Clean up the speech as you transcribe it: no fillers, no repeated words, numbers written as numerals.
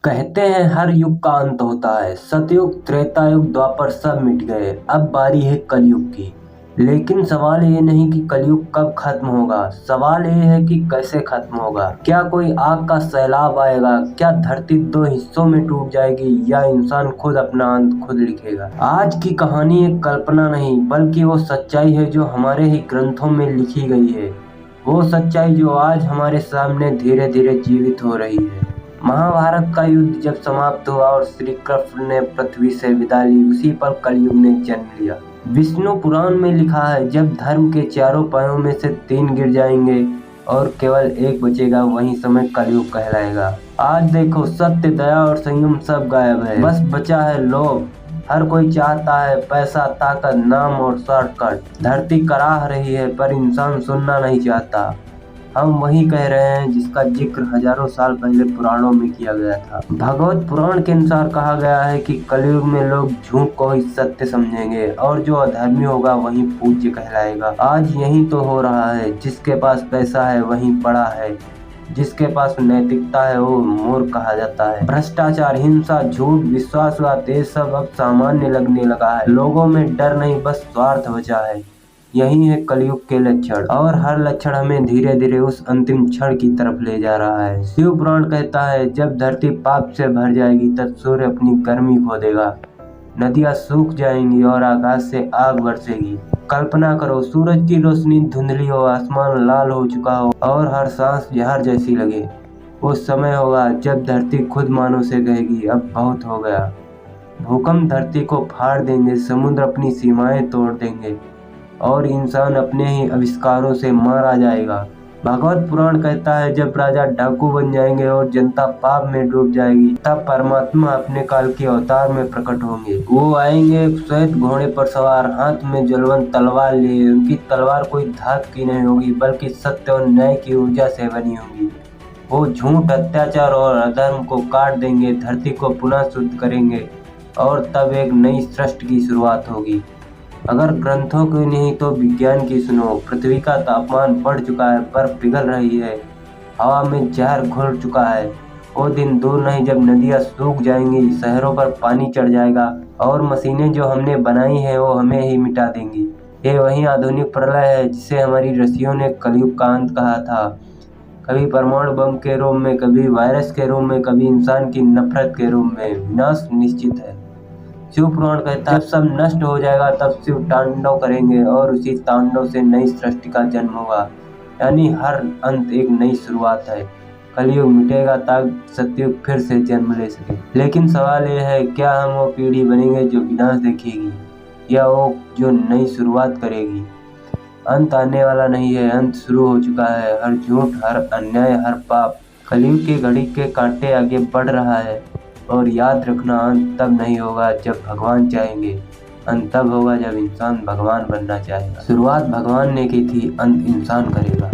कहते हैं हर युग का अंत होता है। सतयुग, त्रेता युग, द्वापर सब मिट गए। अब बारी है कलयुग की। लेकिन सवाल ये नहीं कि कलयुग कब खत्म होगा, सवाल ये है कि कैसे खत्म होगा। क्या कोई आग का सैलाब आएगा? क्या धरती दो हिस्सों में टूट जाएगी? या इंसान खुद अपना अंत खुद लिखेगा? आज की कहानी एक कल्पना नहीं, बल्कि वो सच्चाई है जो हमारे ही ग्रंथों में लिखी गई है। वो सच्चाई जो आज हमारे सामने धीरे धीरे जीवित हो रही है। महाभारत का युद्ध जब समाप्त हुआ और श्री कृष्ण ने पृथ्वी से विदा ली, उसी पर कलयुग ने जन्म लिया। विष्णु पुराण में लिखा है, जब धर्म के चारों पायों में से 3 गिर जाएंगे और केवल एक बचेगा, वही समय कलयुग कहलाएगा। आज देखो, सत्य, दया और संयम सब गायब है। बस बचा है लोभ। हर कोई चाहता है पैसा, ताकत, नाम और शॉर्टकट। धरती कराह रही है, पर इंसान सुनना नहीं चाहता। हम वही कह रहे हैं जिसका जिक्र हजारों साल पहले पुराणों में किया गया था। भगवत पुराण के अनुसार कहा गया है कि कलयुग में लोग झूठ को ही सत्य समझेंगे और जो अधर्मी होगा वही पूज्य कहलाएगा। आज यही तो हो रहा है। जिसके पास पैसा है वही बड़ा है, जिसके पास नैतिकता है वो मूर्ख कहा जाता है। भ्रष्टाचार, हिंसा, झूठ, विश्वासघात, ये सब अब सामान्य लगने लगा है। लोगों में डर नहीं, बस स्वार्थ बचा है। यही है कलयुग के लक्षण, और हर लक्षण हमें धीरे धीरे उस अंतिम क्षण की तरफ ले जा रहा है। शिव पुराण कहता है, जब धरती पाप से भर जाएगी तब सूर्य अपनी गर्मी खो देगा, नदियां सूख जाएंगी और आकाश से आग बरसेगी। कल्पना करो, सूरज की रोशनी धुंधली हो, आसमान लाल हो चुका हो और हर सांस जहर जैसी लगे। वो समय होगा जब धरती खुद मानव से कहेगी, अब बहुत हो गया। भूकंप धरती को फाड़ देंगे, समुद्र अपनी सीमाएं तोड़ देंगे और इंसान अपने ही आविष्कारों से मारा जाएगा। भागवत पुराण कहता है, जब राजा डाकू बन जाएंगे और जनता पाप में डूब जाएगी, तब परमात्मा अपने काल के अवतार में प्रकट होंगे। वो आएंगे श्वेत घोड़े पर सवार, हाथ में ज्वलंत तलवार लिए। उनकी तलवार कोई धातु की नहीं होगी, बल्कि सत्य और न्याय की ऊर्जा से बनी होगी। वो झूठ, अत्याचार और अधर्म को काट देंगे, धरती को पुनः शुद्ध करेंगे और तब एक नई सृष्टि की शुरुआत होगी। अगर ग्रंथों की नहीं तो विज्ञान की सुनो। पृथ्वी का तापमान बढ़ चुका है, बर्फ पिघल रही है, हवा में जहर घुल चुका है। वो दिन दूर नहीं जब नदियां सूख जाएंगी, शहरों पर पानी चढ़ जाएगा और मशीनें जो हमने बनाई हैं वो हमें ही मिटा देंगी। ये वही आधुनिक प्रलय है जिसे हमारी ऋषियों ने कलयुग का अंत कहा था। कभी परमाणु बम के रूप में, कभी वायरस के रूप में, कभी इंसान की नफरत के रूप में। विनाश निश्चित है। शिव पुराण कहता है, जब सब नष्ट हो जाएगा तब शिव तांडव करेंगे और उसी तांडव से नई सृष्टि का जन्म होगा। यानी हर अंत एक नई शुरुआत है। कलयुग मिटेगा ताकि सतयुग फिर से जन्म ले सके। लेकिन सवाल यह है, क्या हम वो पीढ़ी बनेंगे जो विनाश देखेगी, या वो जो नई शुरुआत करेगी? अंत आने वाला नहीं है, अंत शुरू हो चुका है। हर झूठ, हर अन्याय, हर पाप कलयुग की घड़ी के कांटे आगे बढ़ रहा है। और याद रखना, अंत तब नहीं होगा जब भगवान चाहेंगे, अंत तब होगा जब इंसान भगवान बनना चाहेगा। शुरुआत भगवान ने की थी, अंत इंसान करेगा।